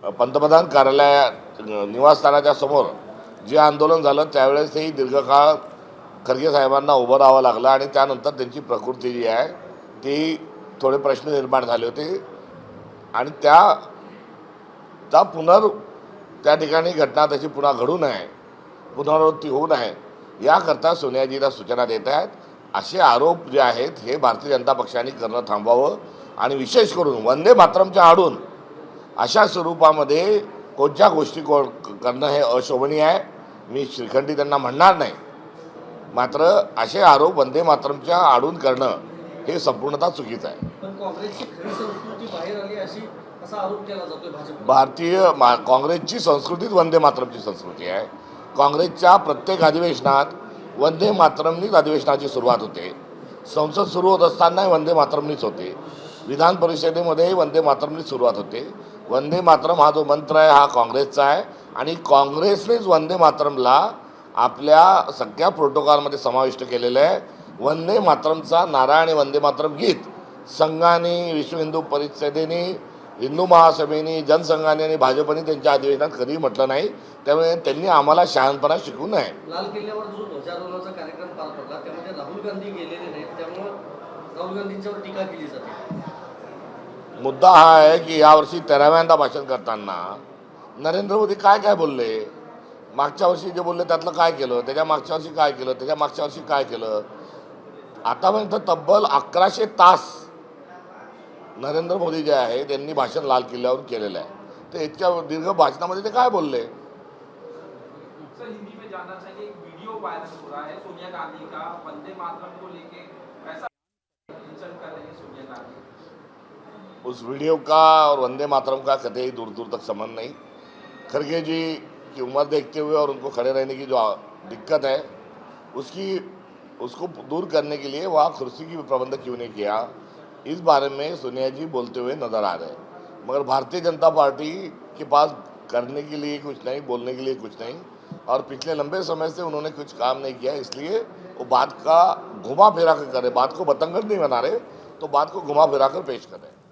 पंतप्रधान कार्यालयात निवासस्थानाच्या समोर जे आंदोलन झालं त्यावेळेसही दीर्घकाळ खरगे साहेबांना उभं राहावं लागलं आणि त्यानंतर त्यांची प्रकृती जी आहे ती थोडे प्रश्न निर्माण झाले होते आणि त्या त्या ठिकाणी घटना तशी पुन्हा घडू नये, पुनरावृत्ती होऊ नये याकरता सोनियाजीला सूचना देत आहेत. असे आरोप जे आहेत हे भारतीय जनता पक्षाने करणं थांबवावं आणि विशेष करून वंदे मातरमच्या आडून अशा स्वरूपामध्ये कोणत्या गोष्टी करणं हे अशोभनीय आहे. मी श्रीखंडी त्यांना म्हणणार नाही, मात्र असे आरोप वंदे मातरमच्या आडून करणं हे संपूर्णतः चुकीचं आहे. काँग्रेसची संस्कृतीच वंदे मातरमची संस्कृती आहे. काँग्रेसच्या प्रत्येक अधिवेशनात वंदे मातरमनीच अधिवेशनाची सुरुवात होते. संसद सुरू होत असताना वंदे मातरमनीच होते. विधान परिषदेमध्ये वंदे मातरमनीच सुरुवात होते. वंदे मातरम हा जो मंत्र आहे हा काँग्रेसचा आहे आणि काँग्रेसनेच वंदे मातरमला आपल्या सगळ्या प्रोटोकॉलमध्ये समाविष्ट केलेलं आहे. वंदे मातरमचा नारा आणि वंदे मातरम गीत संघाने, विश्व हिंदू परिषदेने, हिंदू महासभेने, जनसंघाने आणि भाजपने त्यांच्या अधिवेशनात कधीही म्हटलं नाही. त्यामुळे त्यांनी आम्हाला शहाणपणा शिकवू नये. लाल किल्ल्यावर जो ध्वजारोहणाचा कार्यक्रम पार पडला त्यामध्ये राहुल गांधी गेलेले नाहीत, त्यामुळे राहुल गांधींच्यावर टीका केली जाते. मुद्दा हा आहे की यावर्षी 13व्यांदा भाषण करताना नरेंद्र मोदी काय काय बोलले, मागच्या वर्षी जे बोलले त्यातलं काय केलं, त्याच्या मागच्या वर्षी काय केलं, त्याच्या मागच्या वर्षी काय केलं. आतापर्यंत तब्बल 1100 तास नरेंद्र मोदी जे आहे त्यांनी भाषण लाल किल्ल्यावर केलेलं आहे. तर इतक्या दीर्घ भाषणामध्ये ते काय बोलले. हिंदी में जानना चाहिए, एक वीडियो वायरल हो रहा है सोनिया गांधी का वंदे मातरम को लेके ऐसा इंसल्ट कर रही है सोनिया गांधी. उस वीडियो का और वंदे मातरम का कतई दूर दूर तक संबंध नहीं. खरगे जी की उम्र देखते हुए और उनको खड़े रहने की जो दिक्कत है उसको दूर करने के लिए वहाँ कुर्सी की प्रबंध क्यों नहीं किया, इस बारे में सोनिया जी बोलते हुए नजर आ रहे. मगर भारतीय जनता पार्टी के पास करने के लिए कुछ नहीं, बोलने के लिए कुछ नहीं और पिछले लंबे समय से उन्होंने कुछ काम नहीं किया, इसलिए वो बात का घुमा फिरा कर करे, बात को बतंगड़ नहीं बना रहे तो बात को घुमा फिरा कर पेश कर रहे.